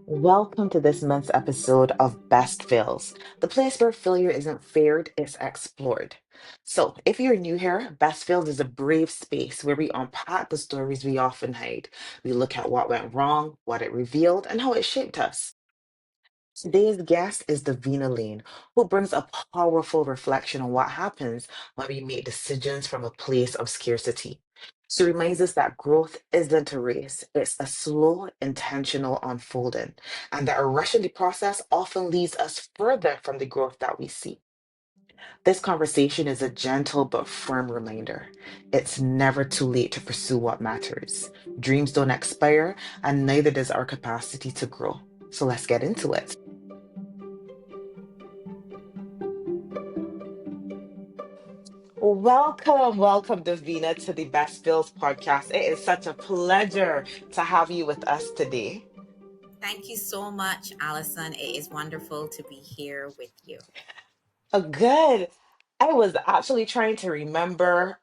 Welcome to this month's episode of Best Fails, the place where failure isn't feared, it's explored. So, if you're new here, Best Fails is a brave space where we unpack the stories we often hide. We look at what went wrong, what it revealed, and how it shaped us. Today's guest is Davina Layne, who brings a powerful reflection on what happens when we make decisions from a place of scarcity. She reminds us that growth isn't a race, it's a slow, intentional unfolding, and that a rush in the process often leads us further from the growth that we see. This conversation is a gentle but firm reminder. It's never too late to pursue what matters. Dreams don't expire, and neither does our capacity to grow. So let's get into it. Welcome, Davina, to the Best Bills podcast. It is such a pleasure to have you with us today. Thank you so much, Allison. It is wonderful to be here with you. Oh, good. I was actually trying to remember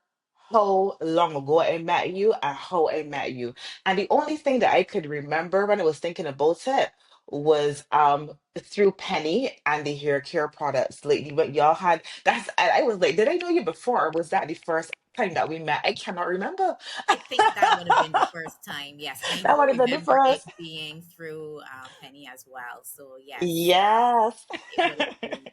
how long ago I met you and how I met you. And the only thing that I could remember when I was thinking about it was through Penny and the hair care products. Like what y'all had. I was like, did I know you before or was that the first time that we met? I cannot remember. I think that would have been the first time. Yes, I That do would have been the remember it first. being through Penny as well. So yes, Yes. it would have been.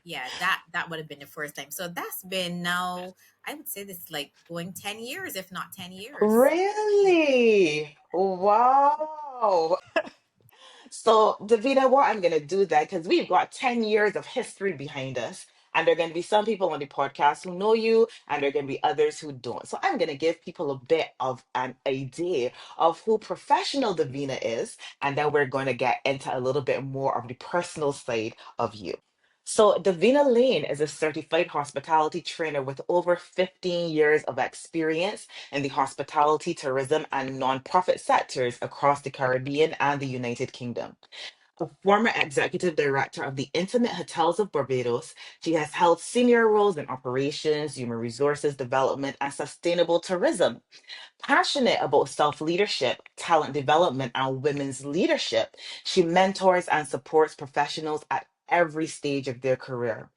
Yeah, that would have been the first time. So that's been now. I would say this like going 10 years, if not 10 years. Really? Wow. So, Davina, what I'm going to do that because we've got 10 years of history behind us, and there are going to be some people on the podcast who know you, and there are going to be others who don't. So, I'm going to give people a bit of an idea of who professional Davina is, and then we're going to get into a little bit more of the personal side of you. So, Davina Lane is a certified hospitality trainer with over 15 years of experience in the hospitality, tourism, and nonprofit sectors across the Caribbean and the United Kingdom. A former executive director of the Intimate Hotels of Barbados, she has held senior roles in operations, human resources development, and sustainable tourism. Passionate about self leadership, talent development, and women's leadership, she mentors and supports professionals at every stage of their career.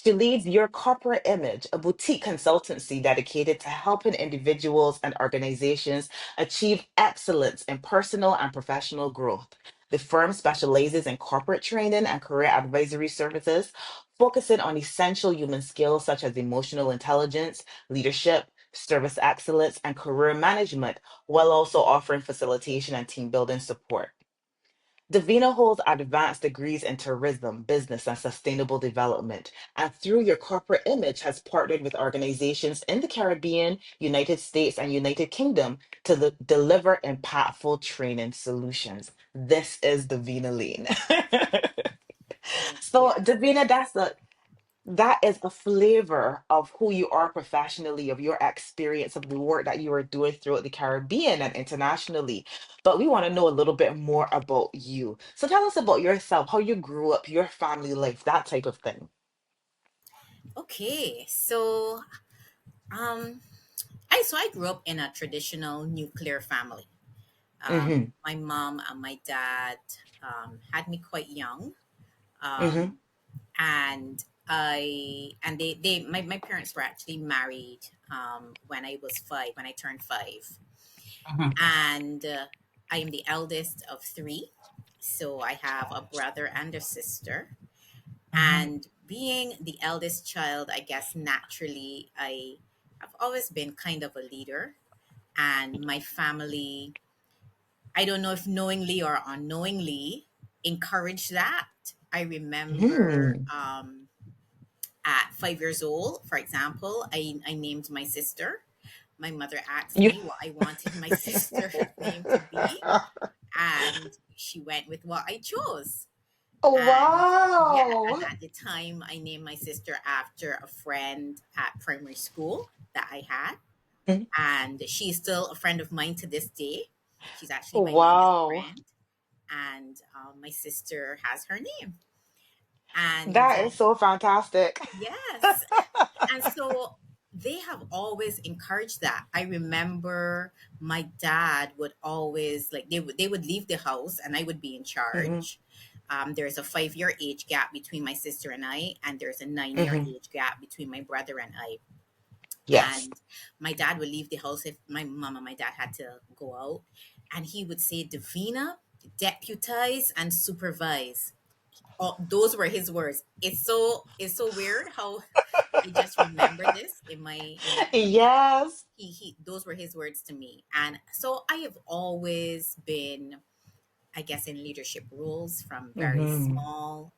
She leads Your Corporate Image, a boutique consultancy dedicated to helping individuals and organizations achieve excellence in personal and professional growth. The firm specializes in corporate training and career advisory services, focusing on essential human skills such as emotional intelligence, leadership, service excellence, and career management, while also offering facilitation and team building support. Davina holds advanced degrees in tourism, business, and sustainable development, and through your corporate image has partnered with organizations in the Caribbean, United States, and United Kingdom to deliver impactful training solutions. This is Davina Lean. So, Yes. Davina, that is a flavor of who you are professionally, of your experience, of the work that you are doing throughout the Caribbean and internationally. But we want to know a little bit more about you. So tell us about yourself, how you grew up, your family life, that type of thing. Okay. Um, I grew up in a traditional nuclear family. Mm-hmm. My mom and my dad had me quite young, Mm-hmm. um, and my parents were actually married when I was five, when I turned five, Mm-hmm. and I am the eldest of three, so I have a brother and a sister. Mm-hmm. And being the eldest child, I guess naturally I have always been kind of a leader, and my family, I don't know if knowingly or unknowingly, encouraged that. I remember Mm-hmm. at 5 years old, for example, I named my sister. My mother asked You me what I wanted my sister's name to be, and she went with what I chose. And yeah, and Wow. at the time, I named my sister after a friend at primary school that I had. Mhm. And she's still a friend of mine to this day. She's actually my longest Wow. friend. And my sister has her name. And That is so fantastic. yes. And so they have always encouraged that. I remember my dad would always like they would leave the house and I would be in Hmm. charge. There's a 5 year age gap between my sister and I, and there's a 9 year Hmm. age gap between my brother and I. Yes. And my dad would leave the house if my mom and my dad had to go out, and he would say, "Davina, deputize and supervise." Oh, those were his words. It's so weird how I just remember this in my head. Yes. He those were his words to me. And so I have always been, I guess, in leadership roles from very Hmm. small,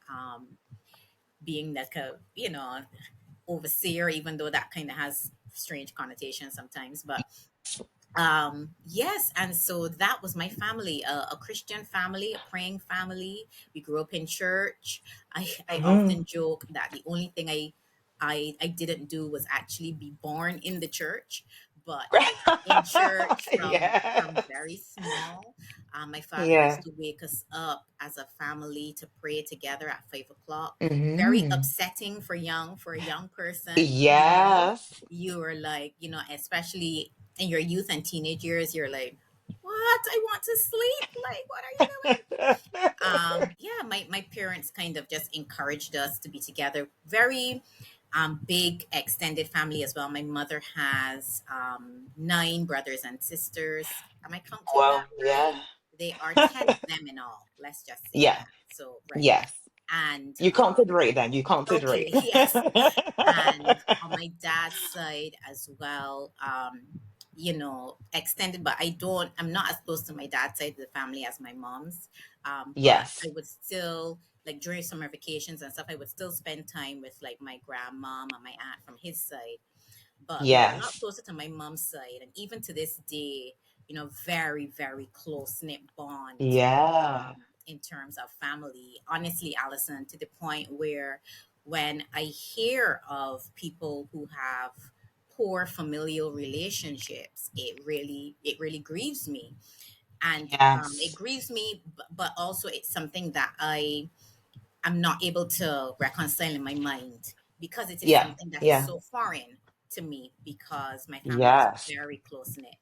being like a, overseer, even though that kind of has strange connotations sometimes. But yes, and so that was my family, a Christian family, a praying family. We grew up in church. I Hmm. often joke that the only thing I didn't do was actually be born in the church, but in church from Yes. very small. My father used Yeah. to wake us up as a family to pray together at 5 o'clock. Very Hmm. upsetting for a young person. Yes. You are like, especially in your youth and teenage years, you're like, what? I want to sleep. Like, what are you doing? Yeah, my parents kind of just encouraged us to be together. Very big extended family as well. My mother has 9 brothers and sisters. Am I counting that Well, right? yeah. They are 10 of them in all. Let's just say Yeah. that. So, right. Yes. And You counted right then. You counted right. okay, yes. And on my dad's side as well, extended, but I'm not as close to my dad's side of the family as my mom's. But I Yes. would still, like, during summer vacations and stuff, I would still spend time with like my grandmom and my aunt from his side. But we were a lot Yes. closer to my mom's side, and even to this day, very, very close knit bond, Yeah. in terms of family. Honestly, Allison, to the point where when I hear of people who have poor familial relationships, it really grieves me. And it Yes. grieves me, but also it's something that I am not able to reconcile in my mind, because it is Yeah. something that is Yeah. so foreign to me, because my family is Yes. very close knit.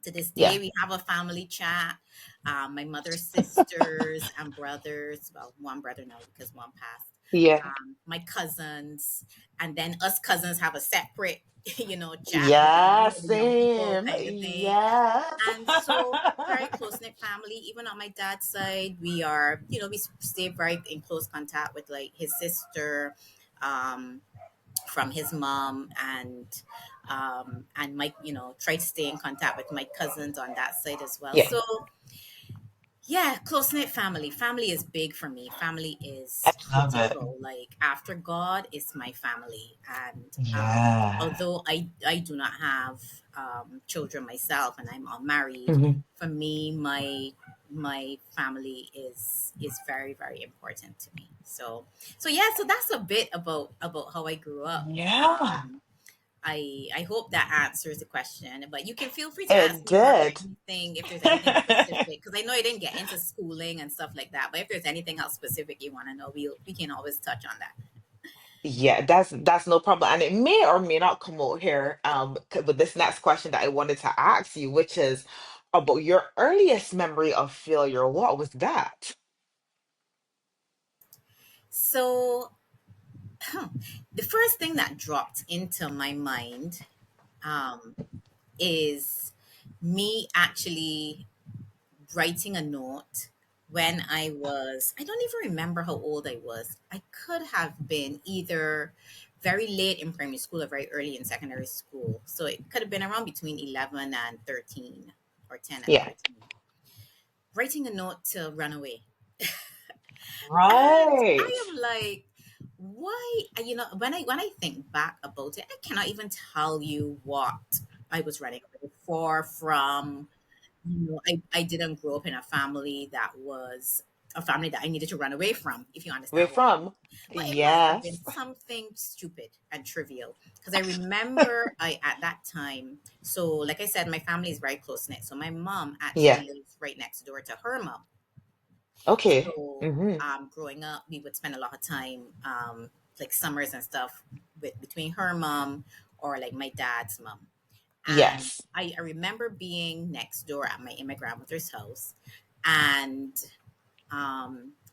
To this day, Yeah. we have a family chat. My mother's sisters and brothers, well, one brother now because one passed. Yeah. My cousins, and then us cousins have a separate, chat with Yeah. the young people Same. kind of thing. Yes. And so, very close knit family. Even on my dad's side, we stay very in close contact with like his sister. Um, from his mom, and Mike, try to stay in contact with my cousins on that side as well. Yeah. So yeah, close knit family. Family is big for me. Family I is love it. critical. Like, after God, it's my family. And Yeah. although I do not have children myself, and I'm unmarried, Hmm. for me, my family is very, very important to me. So yeah, so that's a bit about how I grew up. Yeah. I hope that answers the question, but you can feel free to ask It me more did. if there's anything specific, because I know I didn't get into schooling and stuff like that. But if there's anything else specific you want to know, we can always touch on that. Yeah, that's no problem. And it may or may not come out here with this next question that I wanted to ask you, which is about your earliest memory of failure. What was that? So the first thing that dropped into my mind um, is me actually writing a note when I don't even remember how old I was. I could have been either very late in primary school or very early in secondary school. So it could have been around between 11 and 13, or 10 and Yeah. 13. Writing a note to run away. And I Right. am like, why? When I think back about it, I cannot even tell you what I was running away for from. I didn't grow up in a family that was a family that I needed to run away from, if you We're understand what I from. mean. But it must have been Yes. something stupid and trivial, because I remember I at that time. So, like I said, my family is very close knit. So my mom Yeah. actually lives right next door to her mom. Okay. So, Mm-hmm. growing up, we would spend a lot of time, like summers and stuff, between her mom or like my dad's mom. And Yes. I remember being next door at my in my grandmother's house, and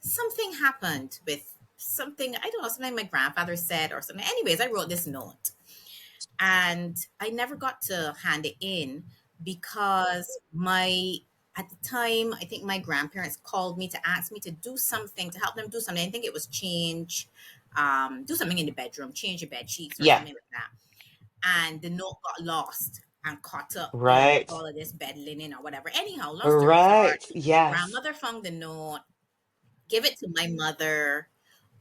something happened with something, I don't know, something my grandfather said or something. Anyways, I wrote this note, and I never got to hand it in because my at the time I think my grandparents called me to ask me to do something, to help them do something. I think it was change, do something in the bedroom, change the bed sheets or Yeah. something like that. And the note got lost and caught up in Right. all of this bed linen or whatever. Anyhow, long story short, Right. Yes. grandmother found the note, give it to my mother.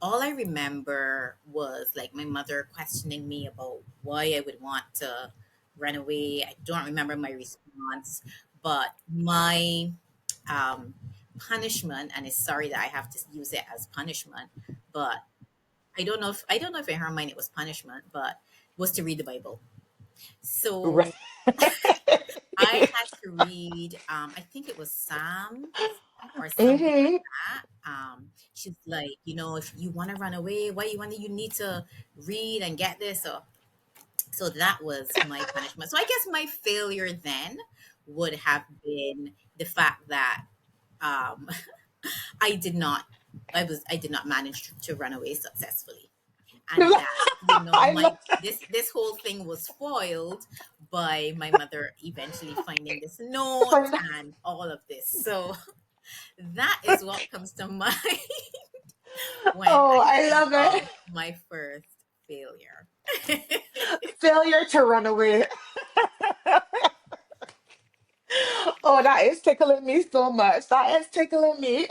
All I remember was like my mother questioning me about why I would want to run away. I don't remember my response, but my um, punishment, and it's sorry that I have to use it as punishment, but I don't know if in her mind it was punishment, but was to read the Bible. Right. So I had to read, I think it was Psalms or something like Hmm. that. She's like, if you want to run away, why you need to read and get this. So that was my punishment. So I guess my failure then would have been the fact that um, I did not, I did not manage to run away successfully, and that I my love this whole thing was foiled by my mother eventually finding this note that. and all of this. So that is what comes to mind when Oh, I I think love it. of my first failure. Failure to run away. Oh, that is tickling me so much. That is tickling me.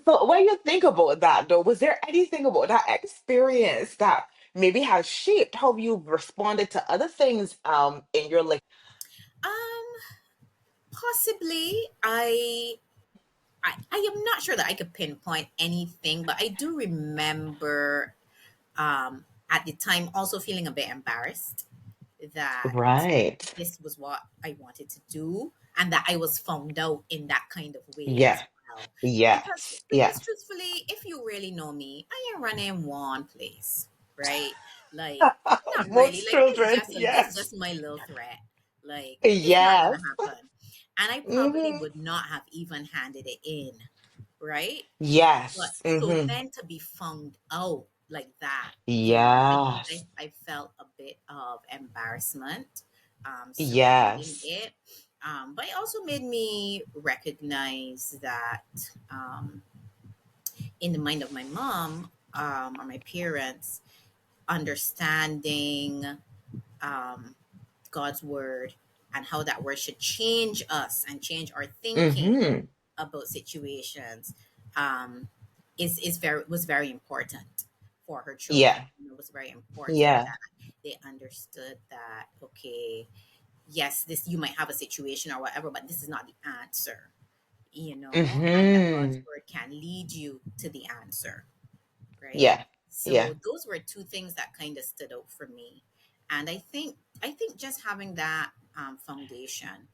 So when you think about that though, was there anything about that experience that maybe has shaped how you've responded to other things in your life? um Possibly, I am not sure that I could pinpoint anything, but I do remember at the time also feeling a bit embarrassed that Right. this was what I wanted to do and that I was found out in that kind of way Yeah. as well. Yes. Because Yes. truthfully, if you really know me, I ain't running one place, right? Like, not really. Most Like, children. this is Yes. just my little threat. Like, it's not gonna Yes. happen. And I probably Hmm. would not have even handed it in, right? But Yes. so Hmm. then to be found out like that, I think Yes. I felt a bit of embarrassment surrounding Yes. it. But it also made me recognize that in the mind of my mom or my parents, understanding um, God's word and how that word should change us and change our thinking Hmm. about situations um, is very was very important for her children. Yeah. It was very important Yeah. that they understood that, okay, yes, this, you might have a situation or whatever, but this is not the answer, and that God's Hmm. word can lead you to the answer, right? Yeah. Yeah. So those were two things that kind of stood out for me, and I think just having that foundation,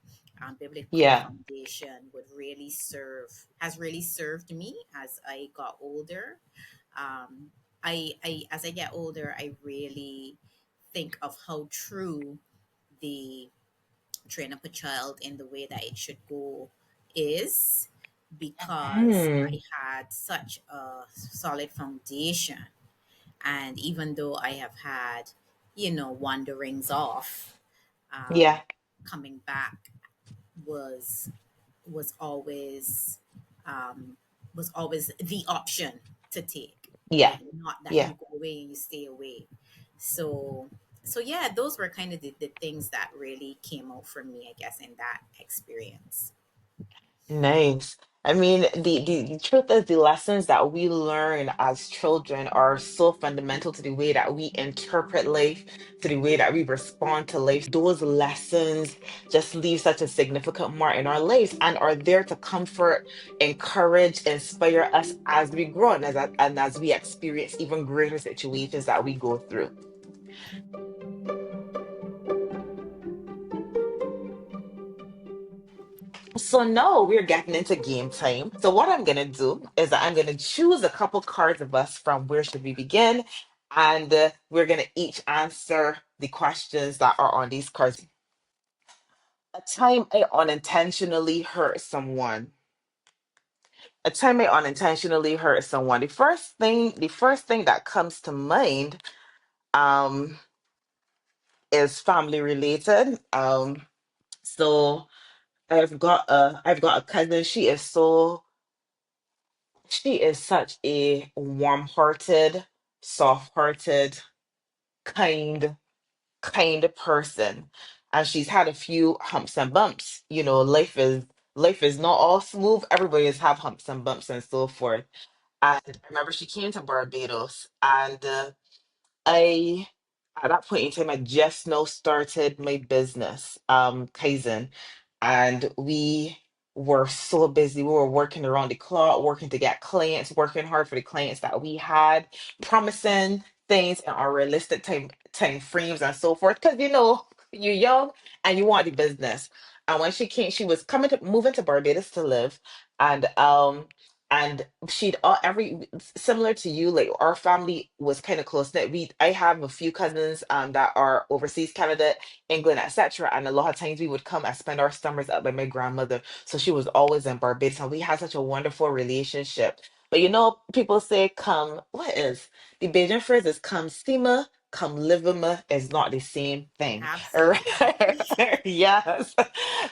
biblical Yeah. foundation, would really serve has really served me as I got older. I as I get older, I really think of how true the train up a child in the way that it should go is, because Hmm. I had such a solid foundation. And even though I have had, wanderings off, um, Yeah. coming back was was always um, was always the option to take. Yeah. Like, not that Yeah. you go away and you stay away. So so yeah, those were kind of the things that really came out for me, I guess, in that experience. Nice. I mean, the truth is the lessons that we learn as children are so fundamental to the way that we interpret life, to the way that we respond to life. Those lessons just leave such a significant mark in our lives and are there to comfort, encourage, inspire us as we grow and as we experience even greater situations that we go through. So now we're getting into game time. So what I'm gonna do is that I'm gonna choose a couple cards of us from where should we begin, And we're going to each answer the questions that are on these cards. A time I unintentionally hurt someone. A time I unintentionally hurt someone. The first thing that comes to mind um is family related. So I've got a cousin. She is such a warm-hearted, soft-hearted, kind kind person, and she's had a few humps and bumps. Life is not all smooth. Everybody has have humps and bumps and so forth. And I remember she came to Barbados, and I at that point in time I just now started my business, Kaizen, and we were so busy. We were working around the clock, working to get clients, working hard for the clients that we had, promising things in our realistic time frames and so forth. Because you're young and you want the business. And when she came, she was coming to moving to Barbados to live, and she'd every similar to you, like our family was kind of close knit. I have a few cousins that are overseas, Canada, England, etc., and a lot of times we would come and spend our summers up by my grandmother. So she was always in Barbados, and we had such a wonderful relationship. But people say come what is the Bajan phrase is come see me, come live with me is not the same thing. Absolutely. Yes.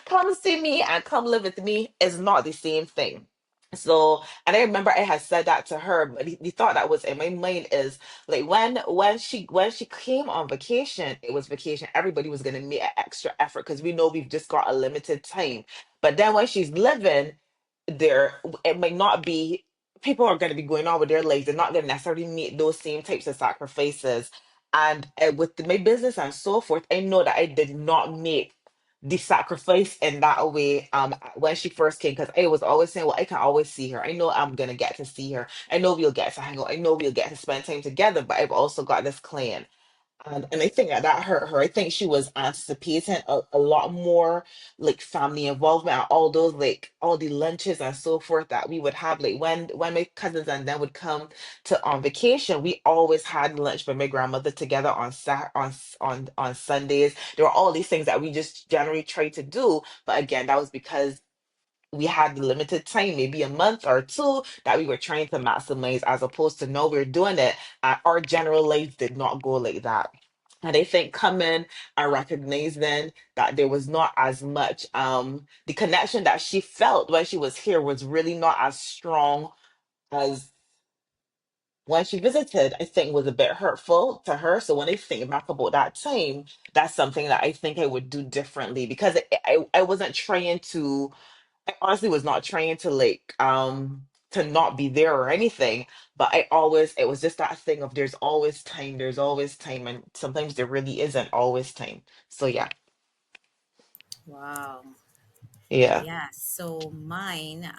Come see me and come live with me is not the same thing. So, and I remember I had said that to her, but the thought that was in my mind is like when she came on vacation, it was vacation. Everybody was gonna make an extra effort because we know we've just got a limited time. But then when she's living there, it might not be. People are going to be going on with their lives. They're not going to necessarily make those same types of sacrifices. And with my business and so forth, I know that I did not make the sacrifice in that way when she first came, because I was always saying, well, I can always see her. I know I'm gonna get to see her. I know we'll get to hang out. I know we'll get to spend time together, but I've also got this client. And I think that hurt her. I think she was anticipating a lot more like family involvement and all those like all the lunches and so forth that we would have. Like when my cousins and them would come to on vacation, we always had lunch with my grandmother together on on Sundays. There were all these things that we just generally tried to do. But again, that was because we had limited time, maybe a month or two, that we were trying to maximize, as opposed to no, we're doing it. Our general life did not go like that. And I think coming and recognizing that there was not as much, the connection that she felt when she was here was really not as strong as when she visited, I think was a bit hurtful to her. So when I think back about that time, that's something that I think I would do differently, because I wasn't trying to, I honestly was not trying to like to not be there or anything, but it was just that thing of there's always time, and sometimes there really isn't always time. So yeah. Wow. Yeah. Yeah. So mine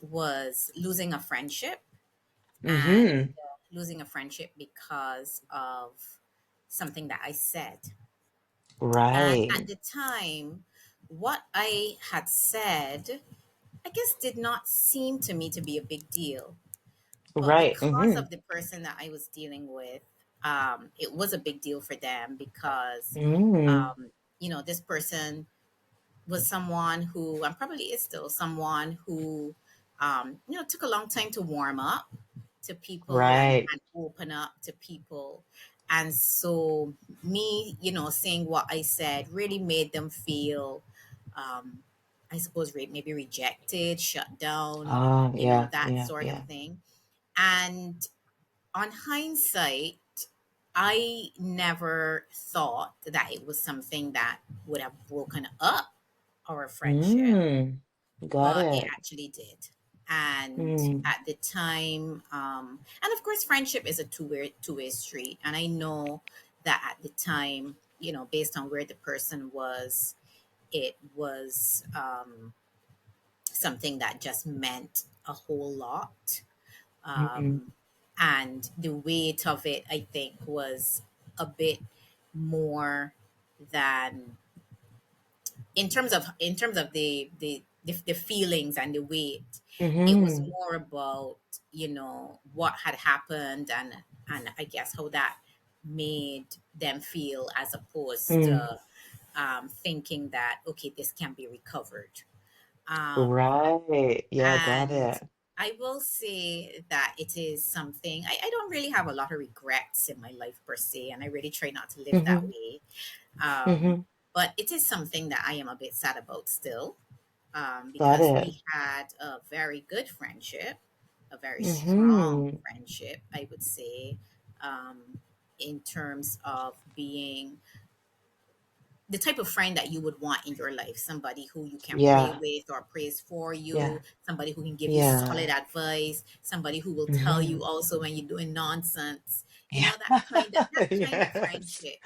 was losing a friendship, and Mm-hmm. losing a friendship because of something that I said. And at Right. the time, what I had said, I guess, did not seem to me to be a big deal. But Right. because Mm-hmm. of the person that I was dealing with, it was a big deal for them because, Mm-hmm. this person was someone who, and probably is still someone who, took a long time to warm up to people Right. and open up to people. And so, me, saying what I said really made them feel, um, I suppose, maybe rejected, shut down, Oh, yeah, that yeah, sort of yeah. thing. And on hindsight, I never thought that it was something that would have broken up our friendship, Mm. Got but it it. actually did. And Mm. at the time, and of course, friendship is a two-way street. And I know that at the time, based on where the person was, it was something that just meant a whole lot. Mm-hmm. um, and the weight of it, I think, was a bit more than, in terms of the feelings and the weight. It was Mm-hmm. more about what had happened, and and I guess how that made them feel, as opposed Mm. to thinking that, okay, this can be recovered. Um, Right. Yeah, got and it. I will say that it is something, I don't really have a lot of regrets in my life per se, and I really try not to live that Mm-hmm. way. Um, Mm-hmm. but it is something that I am a bit sad about still, Got because it. we had a very good friendship, a very strong Mm-hmm. friendship, I would say, in terms of being the type of friend that you would want in your life, somebody who you can pray Yeah. with or prays for Yeah. you, somebody who can give you solid Yeah. advice, somebody who will tell Mm-hmm. you also when you're doing nonsense. You Yeah. know, that kind of Yes. friendship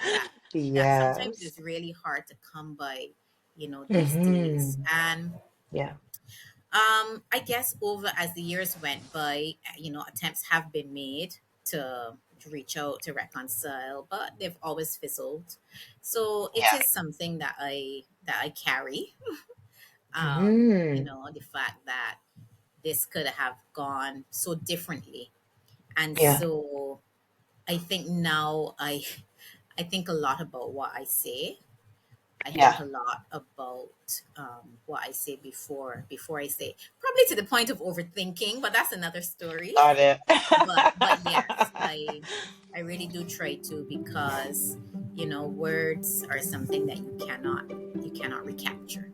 that sometimes Yes. is really hard to come by, these days. Mm-hmm. And Yeah. I guess over as the years went by, attempts have been made to reach out to reconcile, but they've always fizzled. So it Yeah. is something that I carry. Mm-hmm. The fact that this could have gone so differently, and Yeah. so I think now I think a lot about what I say. I think Yeah. a lot about what I say before I say, probably to the point of overthinking, but that's another story. Got it. But yes, I really do try to, because words are something that you cannot recapture.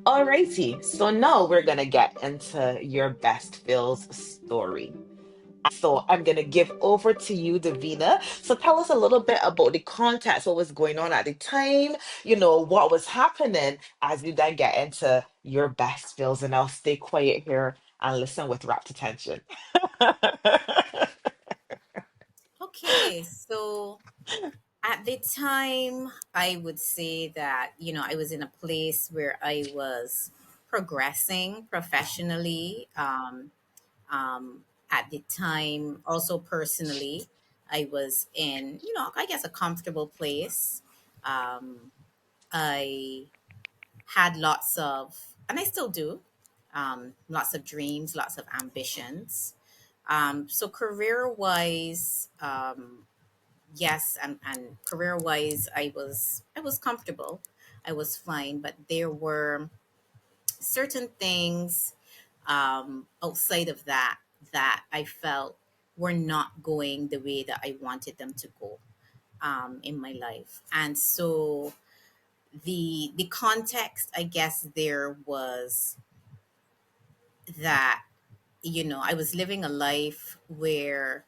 Alrighty. So now we're gonna get into your best feels story. So I'm going to give over to you, Davina. So tell us a little bit about the context, what was going on at the time, what was happening as you then get into your best feels. And I'll stay quiet here and listen with rapt attention. Okay, so at the time, I would say that, I was in a place where I was progressing professionally. At the time, also personally, I was in, I guess, a comfortable place. Um, I had lots of, and I still do, lots of dreams, lots of ambitions. So career wise, yes, and career wise, I was comfortable. I was fine, but there were certain things outside of that I felt were not going the way that I wanted them to go in my life. And so the context, I guess, there was that I was living a life where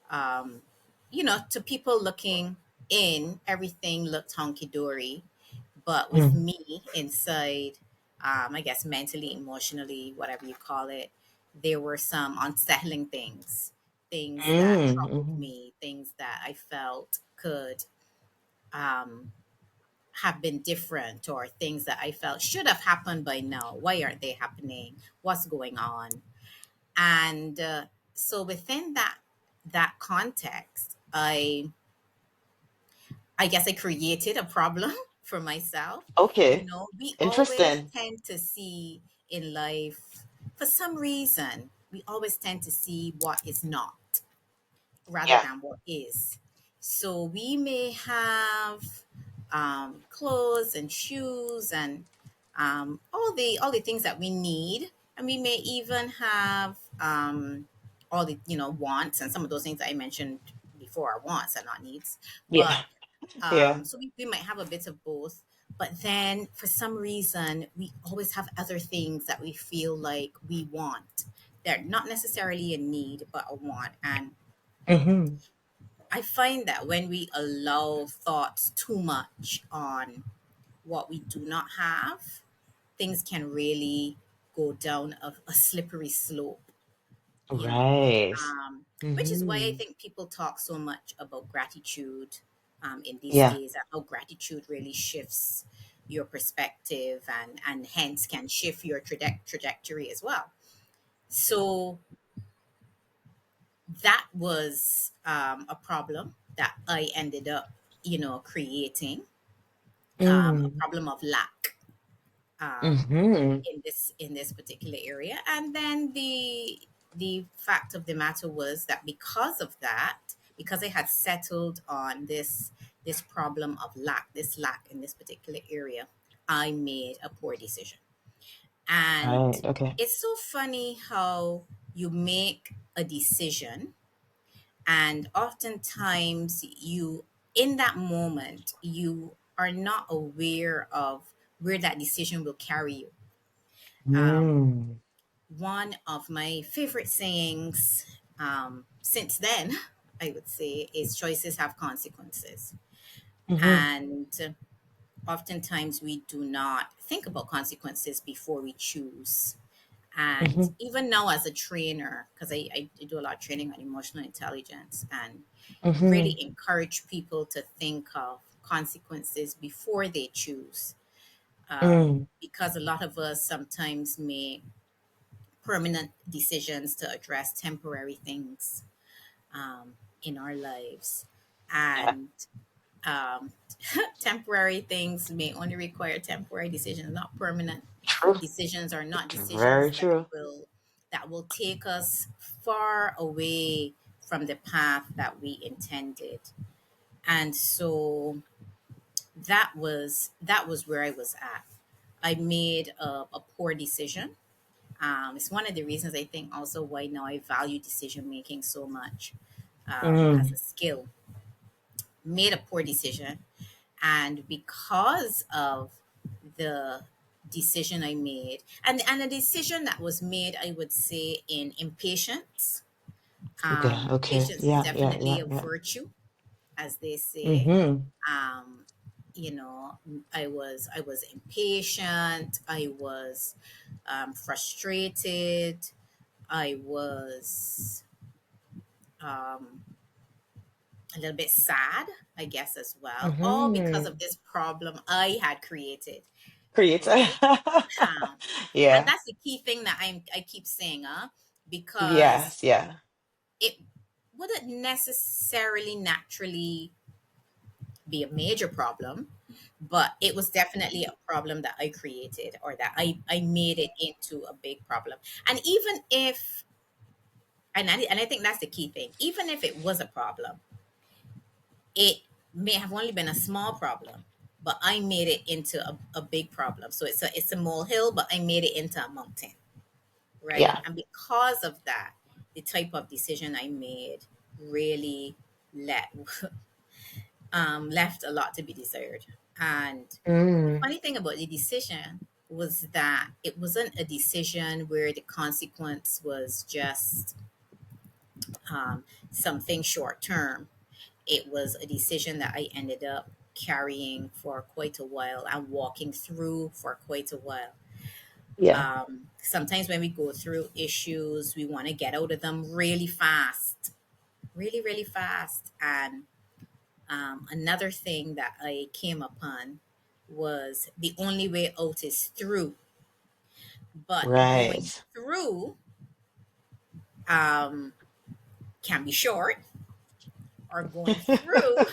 to people looking in, everything looked hunky dory, but with Mm, me inside, I guess mentally, emotionally, whatever you call it, there were some unsettling things that mm, troubled mhm. me, things that I felt could um, have been different, or things that I felt should have happened by now. Why aren't they happening? What's going on? And so within that context, I guess I created a problem for myself. Okay. We always Interesting. tend to see in life, for some reason, we always tend to see what is not rather Yeah. than what is. So we may have clothes and shoes and all the things that we need, and we may even have all the wants, and some of those things that I mentioned before are wants and not needs. But Yeah. Yeah. so we might have a bit of both, but then for some reason, we always have other things that we feel like we want. They're not necessarily a need, but a want. And Hmm. I find that when we allow thoughts too much on what we do not have, things can really go down a slippery slope, you know. Right. Which is why I Hmm. think people talk so much about gratitude in these Yeah. days, and how gratitude really shifts your perspective, and hence can shift your trajectory as well. So that was a problem that I ended up, creating, a Mm. problem of lack. Mm-hmm. in this particular area. And then the fact of the matter was that because of that, because I had settled on this problem of this lack in this particular area, I made a poor decision. And Right. Okay. it's so funny how you make a decision, and oftentimes you, in that moment, you are not aware of where that decision will carry you. um, Mm. One of my favorite sayings, since then, I would say, is choices have consequences. Mm-hmm. And oftentimes we do not think about consequences before we choose. And Mm-hmm. even now, as a trainer, because I do a lot of training on emotional intelligence, and really Mm-hmm. encourage people to think of consequences before they choose. Mm. Because a lot of us sometimes make permanent decisions to address temporary things in our lives. Yeah. And um, temporary things may only require temporary decisions, not permanent True. decisions, are not Very decisions true. that will take us far away from the path that we intended. And so that was where I was at. I made a poor decision. It's one of the reasons I think also why now I value decision making so much, as Mm. a skill. Made a poor decision, and because of the decision I made, and a decision that was made, I would say, in impatience. Okay. Okay. Patience is Yeah. Yeah. definitely Yeah. a Yeah. virtue, as they say. Mm-hmm. Um, you know, I was impatient. I was frustrated. I was um, a little bit sad, I guess, as well, all because of Mm-hmm. this problem I had created, Creates. right? Um, and Yeah. that's the key thing that I keep saying, because Yes. Yeah. it wouldn't necessarily naturally be a major problem, but it was definitely a problem that I created, or that I made it into a big problem. And even if, and I think that's the key thing, even if it was a problem, it may have only been a small problem, but I made it into a big problem. So it's a molehill, but I made it into a mountain, right? Yeah. And because of that, the type of decision I made really let left a lot to be desired. And the Mm. funny thing about the decision was that it wasn't a decision where the consequence was just something short term. It was a decision that I ended up carrying for quite a while and walking through for quite a while. Yeah. Sometimes when we go through issues, we want to get out of them really fast, really, really fast. And another thing that I came upon was the only way out is through. But going Right. through um, can be short, or going through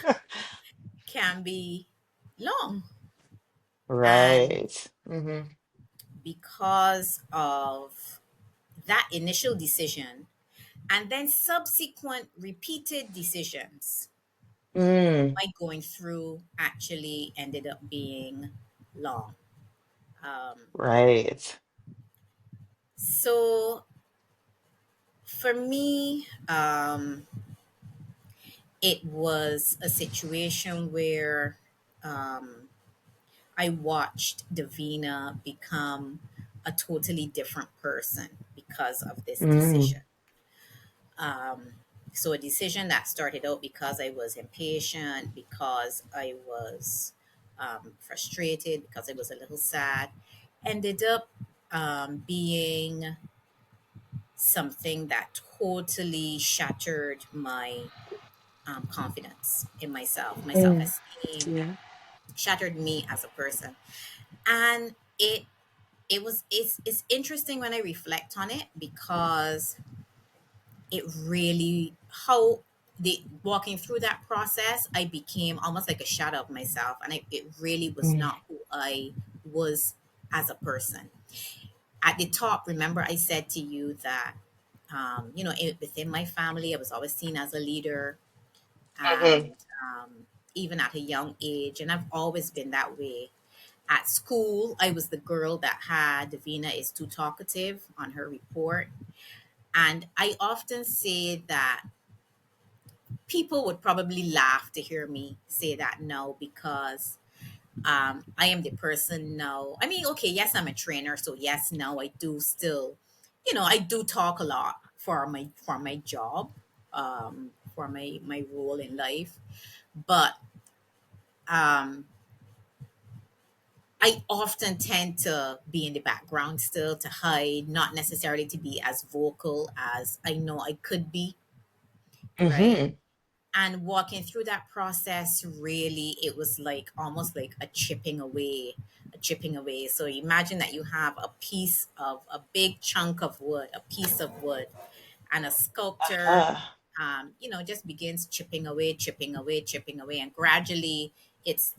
can be long. And Right. Mm-hmm. because of that initial decision and then subsequent repeated decisions, Mm. my going through actually ended up being long. Um, Right. so for me, it was a situation where um, I watched Davina become a totally different person because of this decision. Mm. So a decision that started out because I was impatient, because I was frustrated, because I was a little sad, ended up being something that totally shattered my confidence in myself, my self Mm. esteem, Yeah. shattered me as a person. And it's interesting when I reflect on it, because it really, how the walking through that process, I became almost like a shadow of myself, and it really was Mm. not who I was as a person. At the top, remember I said to you that, within my family, I was always seen as a leader, Mm-hmm. and even at a young age, and I've always been that way. At school, I was the girl that had Davina is too talkative on her report. And I often say that people would probably laugh to hear me say that now, because I am the person now. I mean, okay, yes, I'm a trainer, so yes, now I do still, I do talk a lot for my job, for my role in life. But um, I often tend to be in the background still, to hide, not necessarily to be as vocal as I know I could be, right? Mm-hmm. And walking through that process, really, it was like almost like a chipping away. So imagine that you have a piece of a big chunk of wood, a piece of wood, and a sculptor, Uh-huh. just begins chipping away, chipping away, chipping away, and gradually it's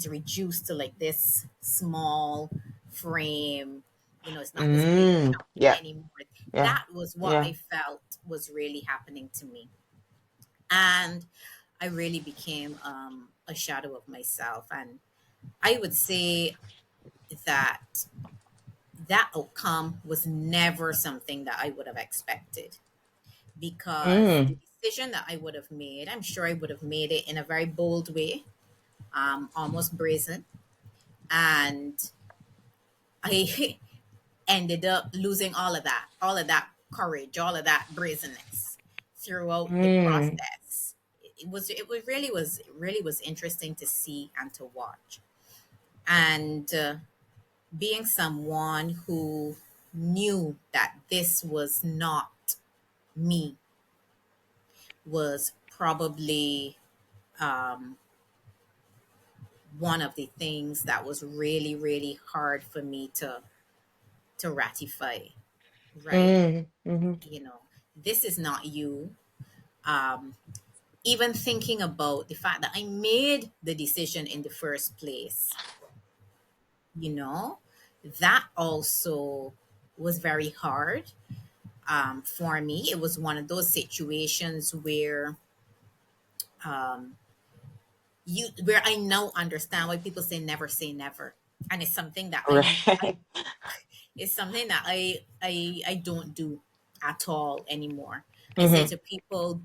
reduced to like this small frame. It's not this big Mm. chunk Yeah. anymore. Yeah. That was what Yeah. I felt was really happening to me, and I really became a shadow of myself. And I would say that that outcome was never something that I would have expected, because the Mm. decision that I would have made, I'm sure I would have made it in a very bold way, almost brazen. And I ended up losing all of that courage, all of that brazenness throughout the Mm. process. It really was interesting to see and to watch. And being someone who knew that this was not me was probably um, one of the things that was really, really hard for me to ratify. Right? Mm. Mm-hmm. You know, this is not you. Um, Even thinking about the fact that I made the decision in the first place, you know, that also was very hard for me. It was one of those situations where where I now understand why people say never, and it's something that I Right. it's something that I don't do at all anymore. I say Mm-hmm. to people,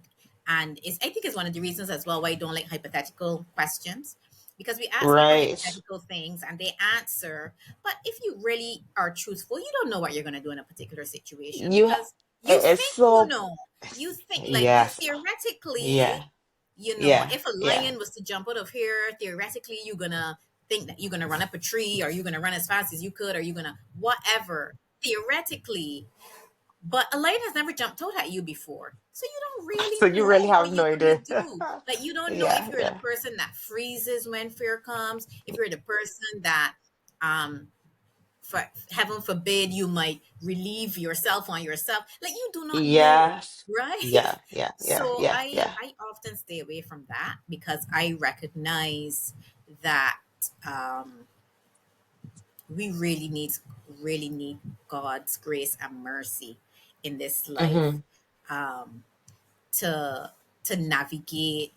and I think it's one of the reasons as well why I don't like hypothetical questions, because we ask people Right. hypothetical things and they answer, but if you really are truthful, you don't know what you're going to do in a particular situation, You because you it's think you so know. You think, like, you yes. theoretically, Yeah. Yeah. if a Yeah. lion was to jump out of here, theoretically, you're gonna think that you're gonna run up a tree, or you're gonna run as fast as you could, or you're gonna whatever, theoretically. But a lion has never jumped out at you before. So you don't So really you really know have what no you're gonna idea. do. Like, you don't know if Yeah, you're the yeah. person that freezes when fear comes, if you're the person that um for heaven forbid you might relieve yourself on yourself. Like, you do not know, Yes. right? Yeah, yeah, yeah, So yeah, I yeah. I often stay away from that, because I recognize that um, we really need God's grace and mercy in this life, Mm-hmm. um, to navigate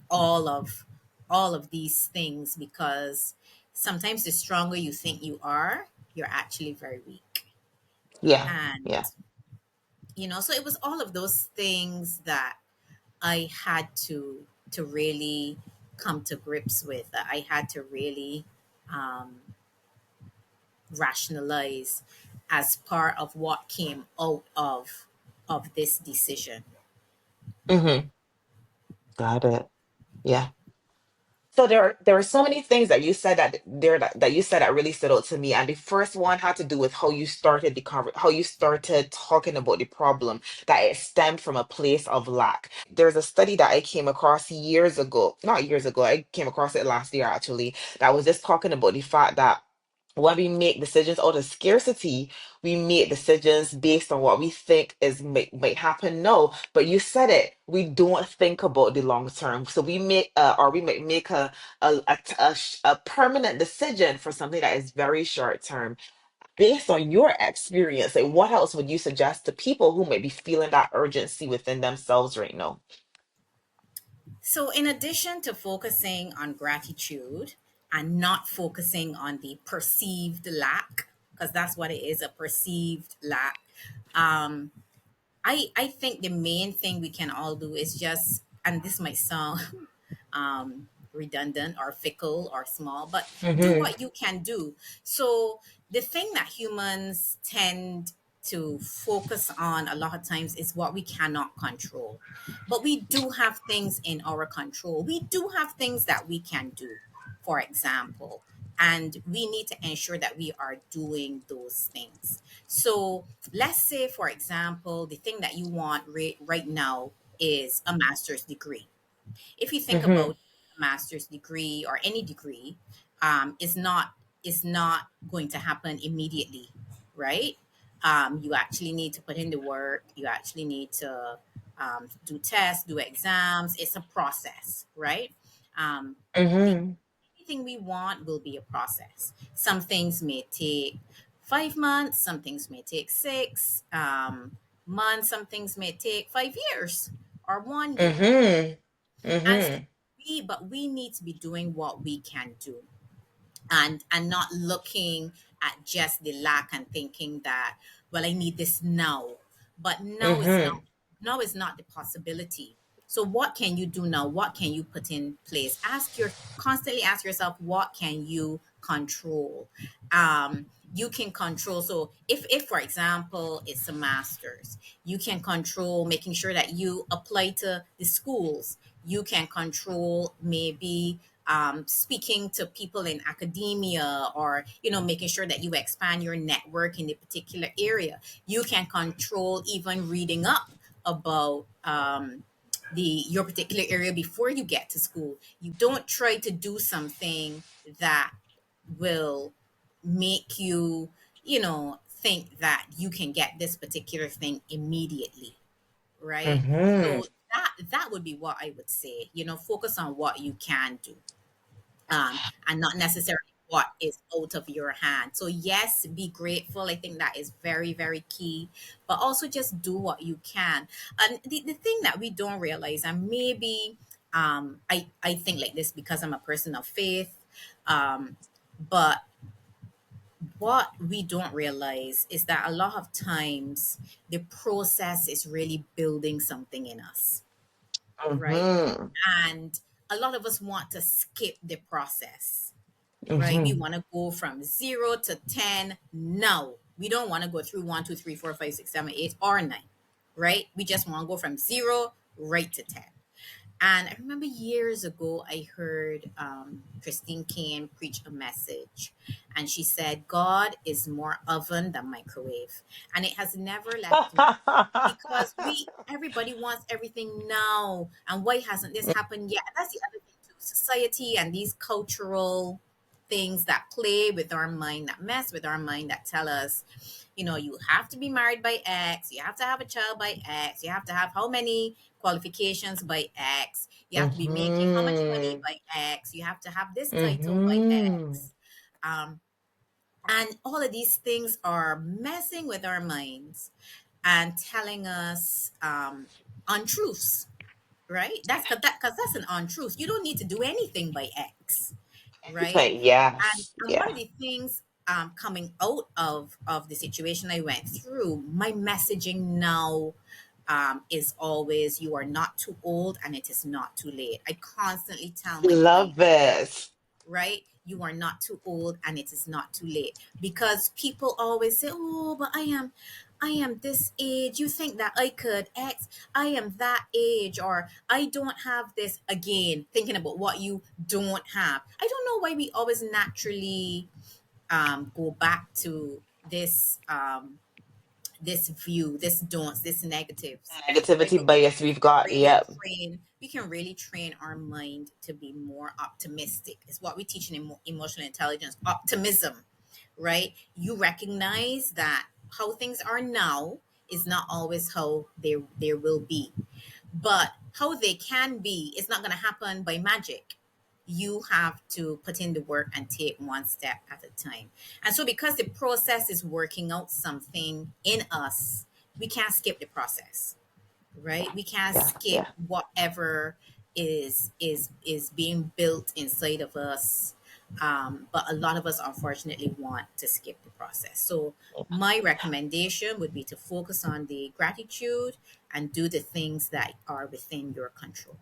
all of these things, because sometimes the stronger you think you are, you're actually very weak. Yeah, And yeah. so it was all of those things that I had to really come to grips with, that I had to really um, rationalize as part of what came out of this decision. Mm-hmm. Got it. Yeah. So there are so many things that you said that you said that really stood out to me. And the first one had to do with how you started how you started talking about the problem, that it stemmed from a place of lack. There's a study that I came across years ago, not years ago, I came across it last year actually, that was just talking about the fact that when we make decisions out of scarcity, we make decisions based on what we think is might happen. No, but you said it. We don't think about the long term, so we make or we might make a permanent decision for something that is very short term. Based on your experience, like what else would you suggest to people who may be feeling that urgency within themselves right now? So, in addition to focusing on gratitude and not focusing on the perceived lack, because that's what it is, a perceived lack, um, I think the main thing we can all do is just, and this might sound redundant or fickle or small, but do Mm-hmm. what you can do. So the thing that humans tend to focus on a lot of times is what we cannot control. But we do have things in our control. We do have things that we can do, for example. And we need to ensure that we are doing those things. So let's say, for example, the thing that you want right now is a master's degree. If you think Mm-hmm. about a master's degree or any degree, is not going to happen immediately, right? You actually need to put in the work. You actually need to do tests, do exams. It's a process, right? The Mm-hmm. anything we want will be a process. Some things may take 5 months, some things may take six months, some things may take 5 years or 1 year. Mm-hmm. And so Mm-hmm. we need to be doing what we can do, and not looking at just the lack and thinking that, well, I need this now. But Mm-hmm. now is not the possibility. So what can you do now? What can you put in place? Constantly ask yourself, what can you control? You can control. So if for example it's a master's, you can control making sure that you apply to the schools. You can control maybe speaking to people in academia, or making sure that you expand your network in a particular area. You can control even reading up about the your particular area before you get to school. You don't try to do something that will make you think that you can get this particular thing immediately, right? Mm-hmm. So that would be what I would say. Focus on what you can do, and not necessarily what is out of your hand. So yes, be grateful. I think that is very, very key. But also just do what you can. And the thing that we don't realize, and maybe I think like this because I'm a person of faith, um, but what we don't realize is that a lot of times the process is really building something in us, right? Mm-hmm. And a lot of us want to skip the process, right? We Mm-hmm. want to go from 0 to 10 now. We don't want to go through 1, 2, 3, 4, 5, 6, 7, 8, or 9, right? We just want to go from 0 right to 10. And I remember years ago, I heard Christine Kane preach a message, and she said, God is more oven than microwave. And it has never left me, because everybody wants everything now. And why hasn't this happened yet? And that's the other thing too. Society and these cultural things that play with our mind, that mess with our mind, that tell us, you have to be married by X, you have to have a child by X, you have to have how many qualifications by X, you have to be making how much money Mm-hmm. by X, you have to have this title by Mm-hmm. X. Um, and all of these things are messing with our minds and telling us untruths, right? Because that's an untruth. You don't need to do anything by X, right? And Yes. one of Yeah. the things coming out of the situation I went through, my messaging now is always, you are not too old and it is not too late. I constantly tell my Love clients, it. right? You are not too old and it is not too late. Because people always say, "Oh, but I am this age. You think that I could X, I am that age, or I don't have this." Again, thinking about what you don't have. I don't know why we always naturally go back to this view, this don'ts, this negatives, right? Negativity But bias we've got. Yep. we can really train our mind to be more optimistic. It's what we teach in emotional intelligence, optimism, right? You recognize that how things are now is not always how they will be, but how they can be is not going to happen by magic. You have to put in the work and take one step at a time. And so, because the process is working out something in us, we can't skip the process, right? We can't Yeah, skip yeah. whatever is being built inside of us. But a lot of us unfortunately want to skip the process. So my recommendation would be to focus on the gratitude and do the things that are within your control.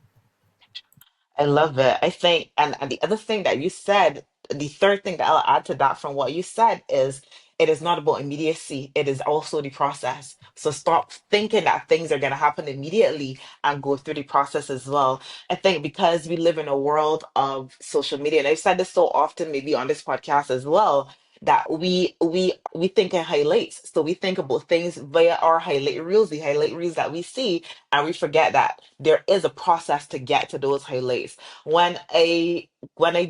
I love it. I think, and the other thing that you said, the third thing that I'll add to that from what you said is it is not about immediacy, it is also the process. So stop thinking that things are going to happen immediately and go through the process as well. I think because we live in a world of social media, and I've said this so often, maybe on this podcast as well, that we think in highlights. So we think about things via our the highlight reels that we see, and we forget that there is a process to get to those highlights. When I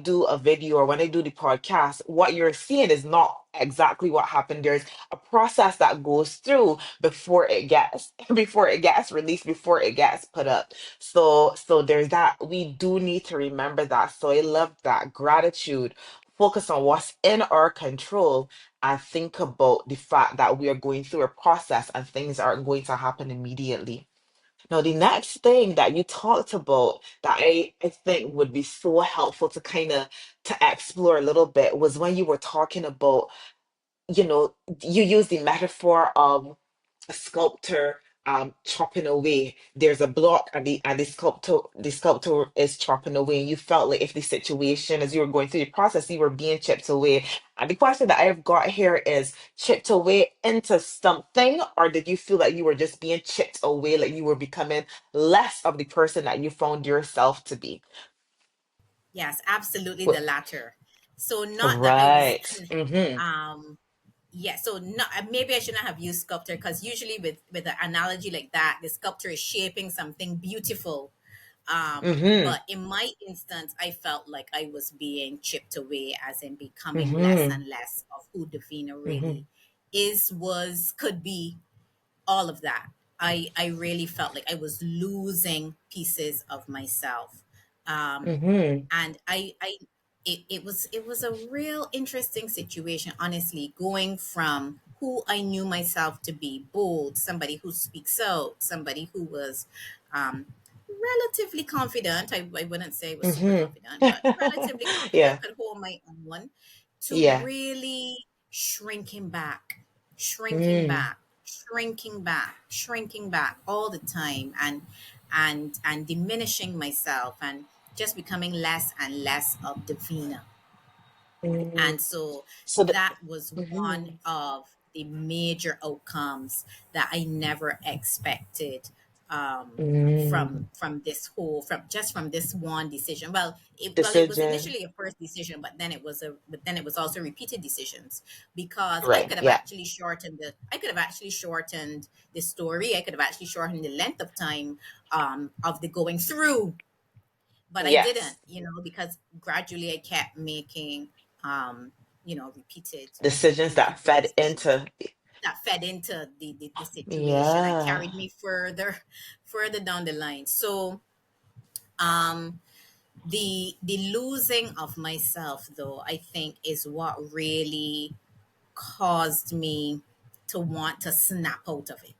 do a video or when I do the podcast, what you're seeing is not exactly what happened. There's a process that goes through before it gets before it gets released, before it gets put up. So there's that. We do need to remember that. So I love that. Gratitude. Focus on what's in our control and think about the fact that we are going through a process and things aren't going to happen immediately. Now, the next thing that you talked about that I think would be so helpful to kind of to explore a little bit was when you were talking about, you use the metaphor of a sculptor chopping away. There's a block and the sculptor is chopping away. And you felt like if the situation as you were going through the process, you were being chipped away. And the question that I've got here is chipped away into something, or did you feel like you were just being chipped away, like you were becoming less of the person that you found yourself to be? Yes, absolutely the Wh- latter. So not that I was Right. Mm-hmm. um yeah, so not maybe I shouldn't have used sculptor, because usually with an analogy like that, the sculptor is shaping something beautiful. Mm-hmm. But in my instance, I felt like I was being chipped away, as in becoming less Mm-hmm. and less of who Davina Mm-hmm. really is, was, could be, all of that. I really felt like I was losing pieces of myself. Um, Mm-hmm. and I it was a real interesting situation, honestly, going from who I knew myself to be, bold, somebody who speaks out, somebody who was um relatively confident. I wouldn't say I was super Mm-hmm. confident, but relatively confident, Yeah. could hold my own, to Yeah. really shrinking back, shrinking Mm. back, shrinking back, shrinking back all the time, and diminishing myself, and just becoming less and less of Davina. Mm. And so So the that was one mhm, of the major outcomes that I never expected, mm, from this whole, from this one decision. Well, it was decision. initially a first decision, but then it was also repeated decisions, because Right. Yeah. I could have actually shortened the story. I could have actually shortened the length of time, of the going through, but I didn't, Yes. because gradually I kept making, um, Decisions that repeated fed decisions into. that fed into the situation and Yeah. carried me further, further down the line. So, um, the losing of myself, though, I think is what really caused me to want to snap out of it,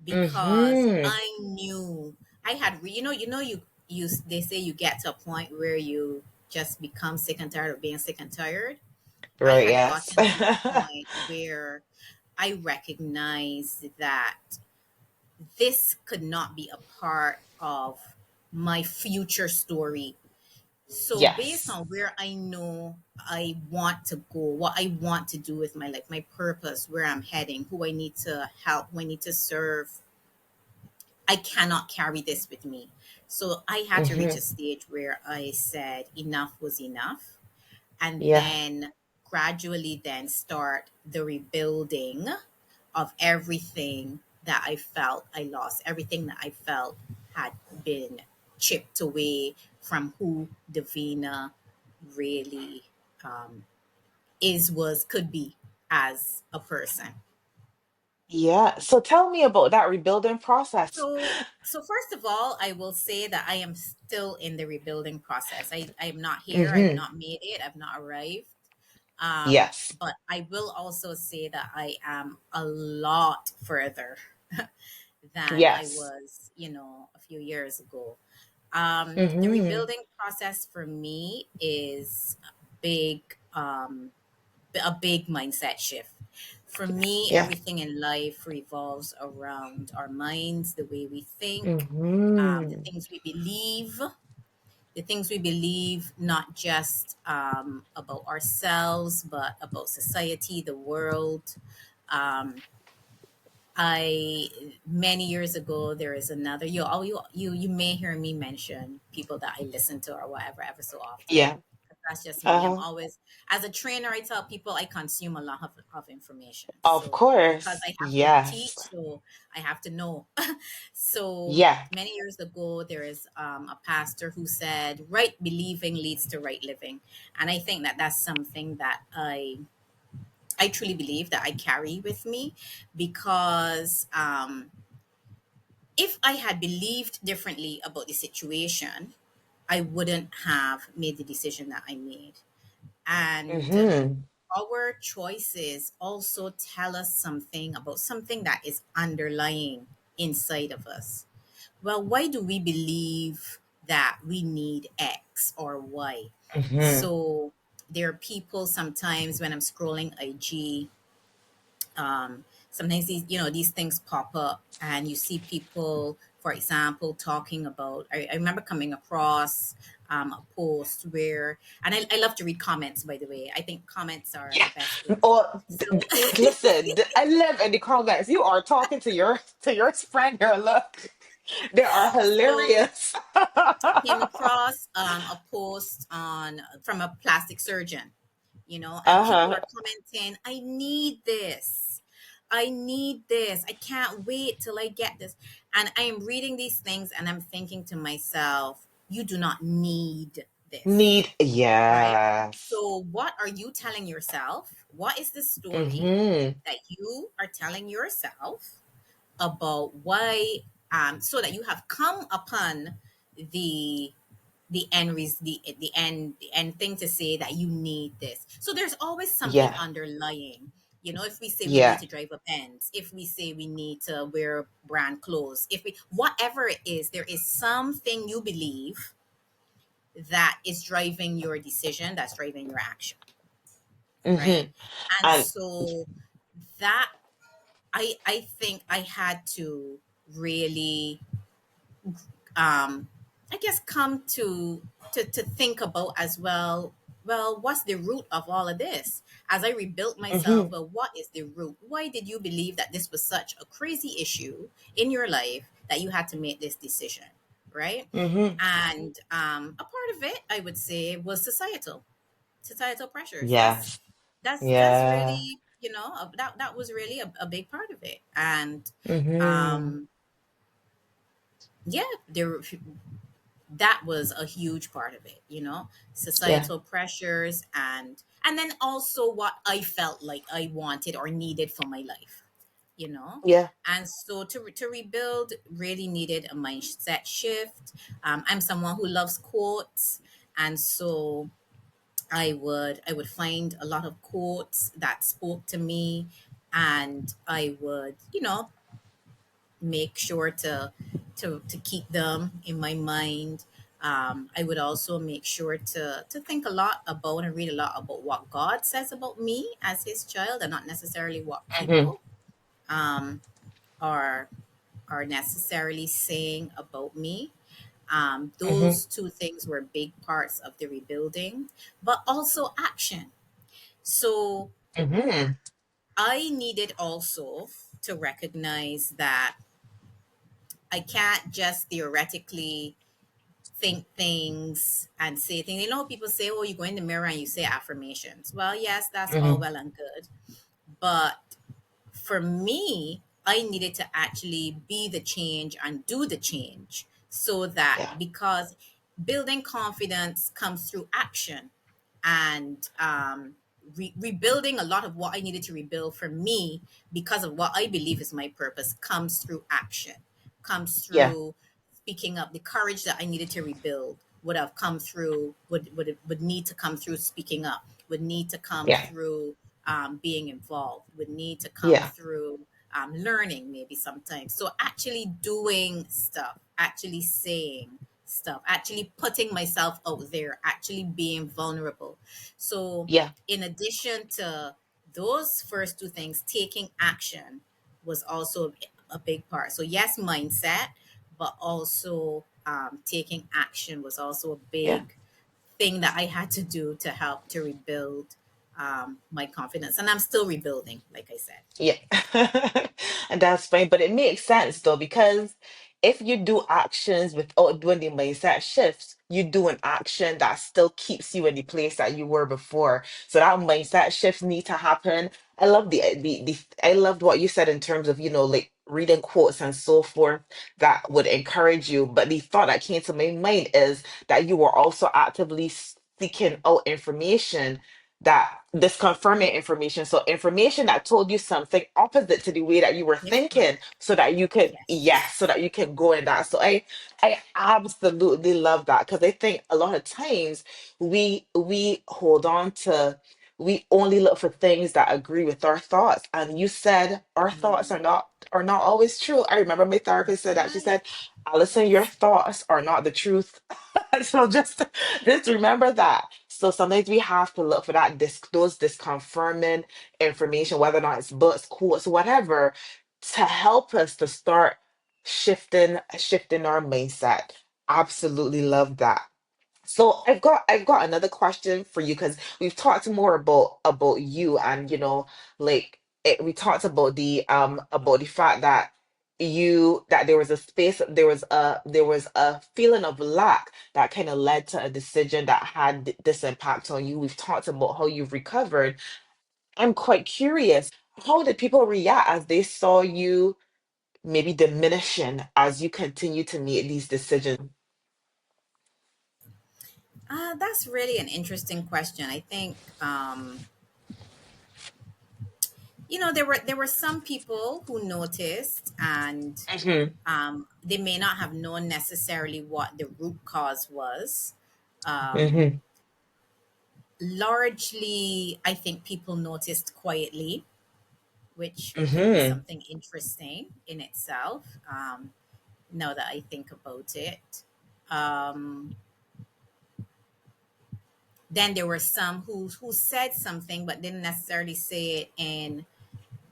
because Mm-hmm. I knew I had, they say you get to a point where you just become sick and tired of being sick and tired. I Right. had Yes. gotten to a point where I recognized that this could not be a part of my future story. So, based Yes. on where I know I want to go, what I want to do with my life, my purpose, where I'm heading, who I need to help, who I need to serve, I cannot carry this with me. So I had to reach Mm-hmm. a stage where I said enough was enough, and Yeah. then gradually then start the rebuilding of everything that I felt I lost, everything that I felt had been chipped away from who Davina really, um, is, was, could be as a person. Yeah. So tell me about that rebuilding process. So first of all, I will say that I am still in the rebuilding process. I am not here. I've Hmm. not made it. I've not arrived. Yes. But I will also say that I am a lot further than I Yes. was, a few years ago. The Hmm. rebuilding process for me is big. A big mindset shift. For me, Yeah. everything in life revolves around our minds, the way we think, the Hmm. things we believe, not just about ourselves, but about society, the world. Um, I Many years ago, there is another. You may hear me mention people that I listen to or whatever ever so often. Yeah. That's just me. I'm Uh-huh. always, as a trainer, I tell people I consume a lot of information. Of So because course. I have to teach, Yes. so I have to know. So Yeah. many years ago, there is a pastor who said, "Right believing leads to right living," and I think that that's something that I truly believe that I carry with me because if I had believed differently about the situation, I wouldn't have made the decision that I made. And Hmm. our choices also tell us something about something that is underlying inside of us. Well, why do we believe that we need X or Y? Hmm. So there are people sometimes when I'm scrolling IG, sometimes these things pop up and you see people, for example, talking about, I remember coming across a post where, and I love to read comments, by the way. I think comments are Yeah. the best way. Or So listen, I live in the comments. You are talking to your friend here. Look, they are so hilarious. came across a post on from a plastic surgeon, and people Uh-huh. are commenting, I need this. I can't wait till I get this. And I am reading these things and I'm thinking to myself, you do not need this, Need, right? yes. So, what are you telling yourself? What is the story Mm-hmm. that you are telling yourself about why, so that you have come upon the the end thing to say that you need this. So there's always something Yeah. underlying. If we say we need Yeah. to drive a Benz, if we say we need to wear brand clothes, if we whatever it is, there is something you believe that is driving your decision, that's driving your action, right? Mm-hmm. And And so that I think I had to really I guess come to think about as well. Well, what's the root of all of this? As I rebuilt myself, mm-hmm. well, what is the root? Why did you believe that this was such a crazy issue in your life that you had to make this decision, right? Mm-hmm. And a part of it, I would say, was societal pressures. That's Yes. that's Yeah. really that was really a big part of it. And Mm-hmm. um, yeah, that was a huge part of it, Yeah. societal pressures, and then also what I felt like I wanted or needed for my life, you know Yeah. and so to rebuild really needed a mindset shift. I'm someone who loves quotes, and so I would find a lot of quotes that spoke to me, and I would make sure to keep them in my mind. I would also make sure to think a lot about and read a lot about what God says about me as His child, and not necessarily what Mm-hmm. people um, are are necessarily saying about me. Mm-hmm. Those two things were big parts of the rebuilding, but also action. So Mm-hmm. I needed also to recognize that I can't just theoretically think things and say things. People say, oh, you go in the mirror and you say affirmations. Well, yes, that's all Mm-hmm. well and good. But for me, I needed to actually be the change and do the change, so that, Yeah. because building confidence comes through action, and rebuilding a lot of what I needed to rebuild for me because of what I believe is my purpose comes through action, comes Yeah. through speaking up. The courage that I needed to rebuild would have come through, would need to come through speaking up, would need to come Yeah. through being involved, would need to come Yeah. through learning maybe sometimes. So actually doing stuff, actually saying stuff, actually putting myself out there, actually being vulnerable. So, Yeah. in addition to those first two things, taking action was also a big part. So, yes, mindset, but also taking action was also a Yeah. big thing that I had to do to help to rebuild my confidence. And I'm still rebuilding, like I said. Yeah. And that's fine. But it makes sense though, because if you do actions without doing the mindset shifts, you do an action that still keeps you in the place that you were before. So that mindset shifts need to happen. I love the I loved what you said in terms of, like reading quotes and so forth that would encourage you. But the thought that came to my mind is that you were also actively seeking out information, that this confirming information, so information that told you something opposite to the way that you were Different. thinking, so that you could, yes, so Yes. that you can go in that. So I absolutely love that, because I think a lot of times we hold on to, we only look for things that agree with our thoughts, and you said our thoughts Mm, are not always true. I remember my therapist that's said that. She right. said, Allison, your Yes. thoughts are not the truth. So just remember that. So sometimes we have to look for that this confirming information, whether or not it's books, quotes, whatever, to help us to start shifting our mindset. Absolutely love that. So I've got another question for you, because we've talked more about you, and we talked about the fact that there was a space, there was a feeling of lack that kind of led to a decision that had this impact on you. We've talked about how you've recovered. I'm quite curious, how did people react as they saw you maybe diminishing as you continue to make these decisions? That's really an interesting question. I think there were some people who noticed, and Hmm. they may not have known necessarily what the root cause was. Um, Hmm. Largely, I think people noticed quietly, which could be Hmm. something interesting in itself. Now that I think about it, um, then there were some who said something but didn't necessarily say it in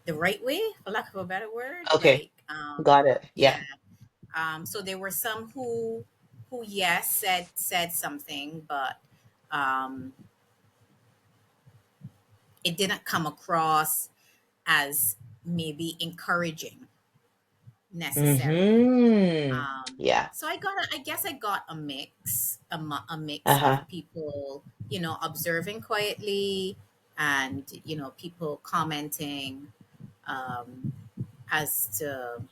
the right way, for lack of a better word. Okay. Like, Got it. yeah. Yeah. So there were some who yes said something, but um, it didn't come across as maybe encouraging necessarily. Hmm. Um, Yeah. so I guess I got a mix, a mix of Uh-huh. people, observing quietly, and people commenting um, as to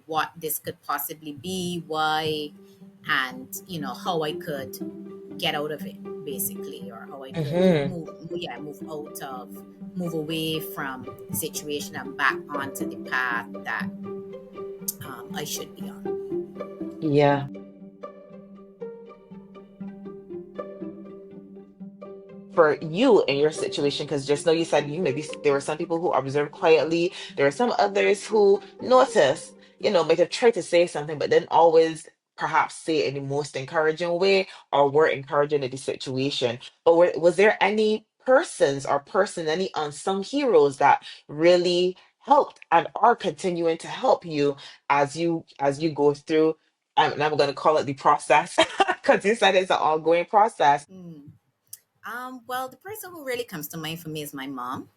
what this could possibly be, why, and how I could get out of it, basically, or how I could Hmm. move away from the situation and back onto the path that I should be on. Yeah. For you in your situation, because just know you said you maybe there were some people who observed quietly, there are some others who noticed, might have tried to say something but didn't always perhaps say it in the most encouraging way, or were encouraging in the situation. But was there any persons or any unsung heroes that really helped and are continuing to help you as you go through, and I'm going to call it the process, because you said it's an ongoing process. Hmm. Well, the person who really comes to mind for me is my mom.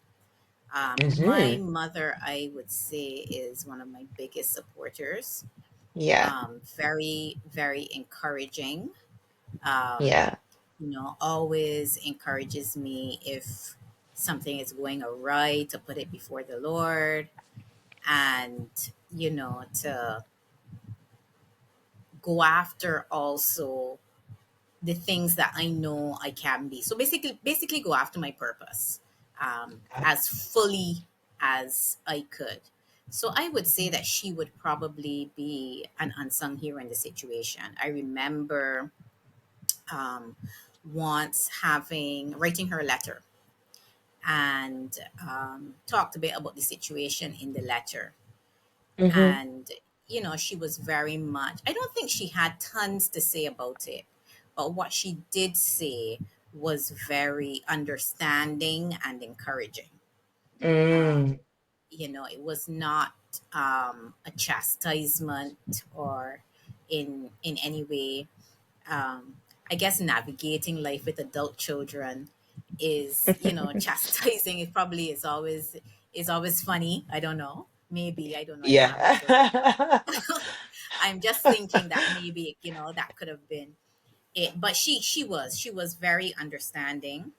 My Hmm. mother, I would say, is one of my biggest supporters. Yeah. Very, very encouraging. Um, Yeah. Always encourages me if something is going awry to put it before the Lord, and to go after also the things that I know I can be. So basically go after my purpose as fully as I could. So I would say that she would probably be an unsung hero in the situation. I remember um, once having writing her a letter and talked a bit about the situation in the letter. Mm-hmm. And she was very much, I don't think she had tons to say about it, but what she did say was very understanding and encouraging. um, Mm. it was not a chastisement or in any way. um, I guess navigating life with adult children is, chastising. It probably is always funny. I don't know. Maybe I don't know. I don't have any children, Yeah. but I'm just thinking that maybe that could have been it. But she was very understanding,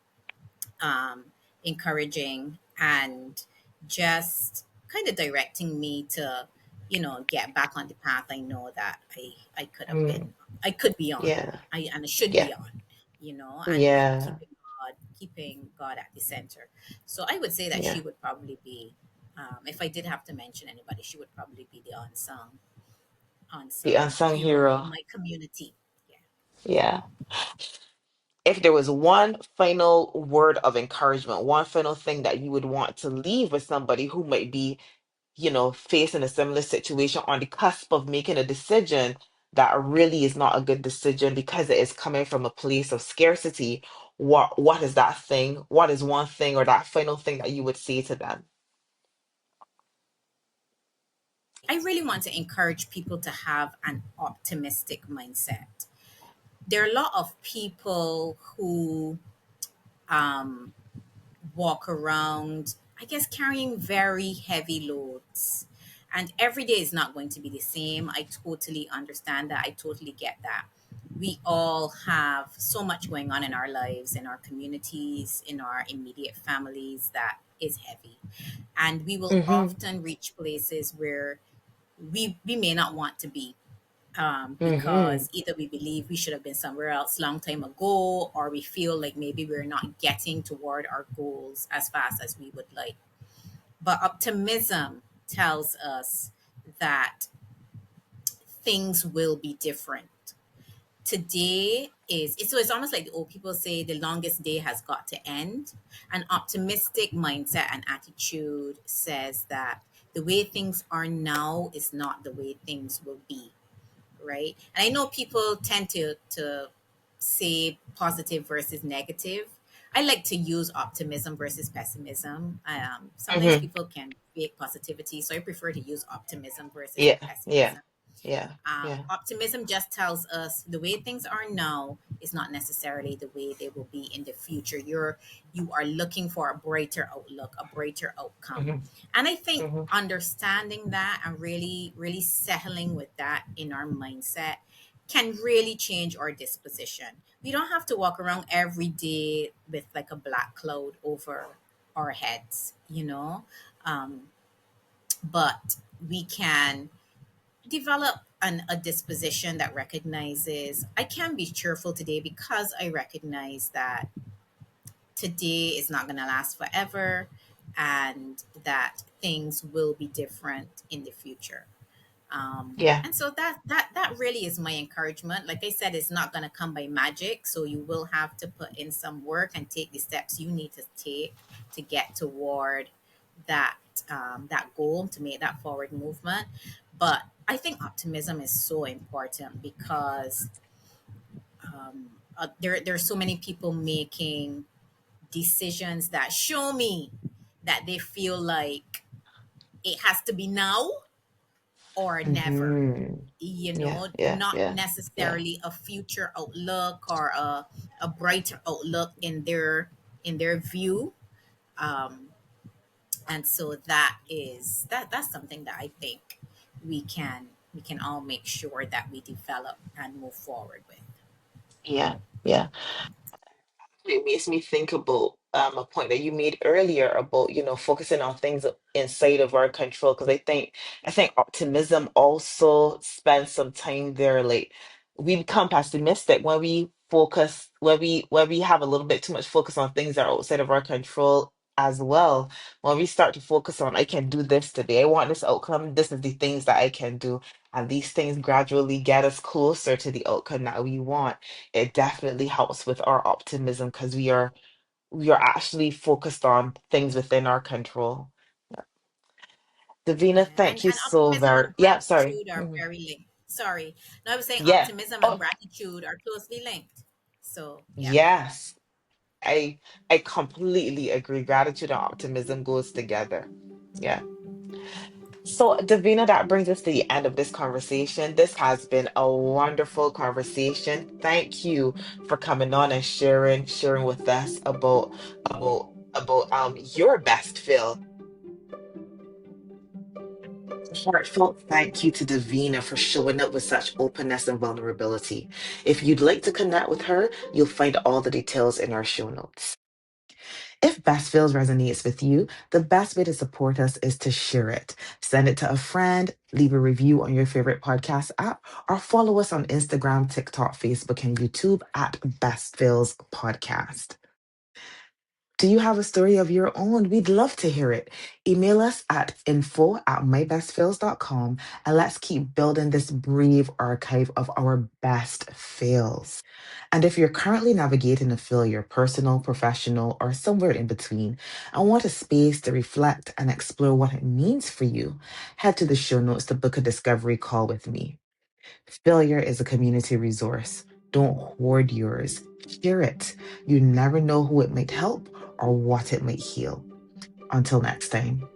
um, encouraging, and just kind of directing me to, get back on the path I know that I could have been, Mm. I could be on, Yeah. and I should Yeah. be on, and Yeah. keeping God at the center. So I would say that Yeah. she would probably be, if I did have to mention anybody, she would probably be the The unsung unsung hero hero. in my community. Yeah. Yeah. If there was one final word of encouragement, one final thing that you would want to leave with somebody who might be, facing a similar situation on the cusp of making a decision that really is not a good decision because it is coming from a place of scarcity, what is that thing? What is one thing or that final thing that you would say to them? I really want to encourage people to have an optimistic mindset. There are a lot of people who um, walk around, I guess, carrying very heavy loads. And every day is not going to be the same. I totally understand that. I totally get that. We all have so much going on in our lives, in our communities, in our immediate families that is heavy. And we will Mm-hmm. often reach places where we may not want to be, Mm-hmm. because either we believe we should have been somewhere else long time ago, or we feel like maybe we're not getting toward our goals as fast as we would like. But optimism tells us that things will be different. Today is so it's almost like the old people say the longest day has got to end. An optimistic mindset and attitude says that the way things are now is not the way things will be, right? And I know people tend to say positive versus negative. I like to use optimism versus pessimism. Sometimes Mm-hmm. people can fake positivity, so I prefer to use optimism versus Yeah. Yeah. pessimism. Yeah. Yeah. Optimism just tells us the way things are now is not necessarily the way they will be in the future. You are looking for a brighter outlook, a brighter outcome, Mm-hmm. and I think Mm-hmm. understanding that and really, really settling with that in our mindset can really change our disposition. We don't have to walk around every day with like a black cloud over our heads, but we can develop a disposition that recognizes I can be cheerful today because I recognize that today is not going to last forever and that things will be different in the future. Yeah. And so that really is my encouragement. Like I said, it's not going to come by magic, so you will have to put in some work and take the steps you need to take to get toward that that goal, to make that forward movement. But I think optimism is so important because there are so many people making decisions that show me that they feel like it has to be now or never. Mm-hmm. Yeah. Yeah. Not Yeah. Yeah. necessarily a future outlook or a brighter outlook in their view. um, and so that's something that I think we can all make sure that we develop and move forward with. Yeah. Yeah. It makes me think about a point that you made earlier about, focusing on things inside of our control. Because I think optimism also spends some time there. Like we become pessimistic when we focus, when we have a little bit too much focus on things that are outside of our control as well, when we start to focus on, I can do this today, I want this outcome, this is the things that I can do, and these things gradually get us closer to the outcome that we want, it definitely helps with our optimism because we are actually focused on things within our control. Davina, Yeah, thank you and so optimism very, and yeah, sorry. gratitude are Mhm. very linked. Sorry, no, I was saying Yeah. optimism and Oh, gratitude are closely linked. So yeah, yes. I I completely agree. Gratitude and optimism goes together. Yeah. So, Davina, that brings us to the end of this conversation. This has been a wonderful conversation. Thank you for coming on and sharing with us about your best Phil. Heartfelt thank you to Davina for showing up with such openness and vulnerability. If you'd like to connect with her, you'll find all the details in our show notes. If Best Feels resonates with you, the best way to support us is to share it. Send it to a friend, leave a review on your favorite podcast app, or follow us on Instagram, TikTok, Facebook, and YouTube at Best Feels Podcast. Do you have a story of your own? We'd love to hear it. Email us at info@mybestfails.com and let's keep building this brave archive of our best fails. And if you're currently navigating a failure, personal, professional, or somewhere in between, and want a space to reflect and explore what it means for you, head to the show notes to book a discovery call with me. Failure is a community resource. Don't hoard yours. Share it. You never know who it might help or what it might heal. Until next time.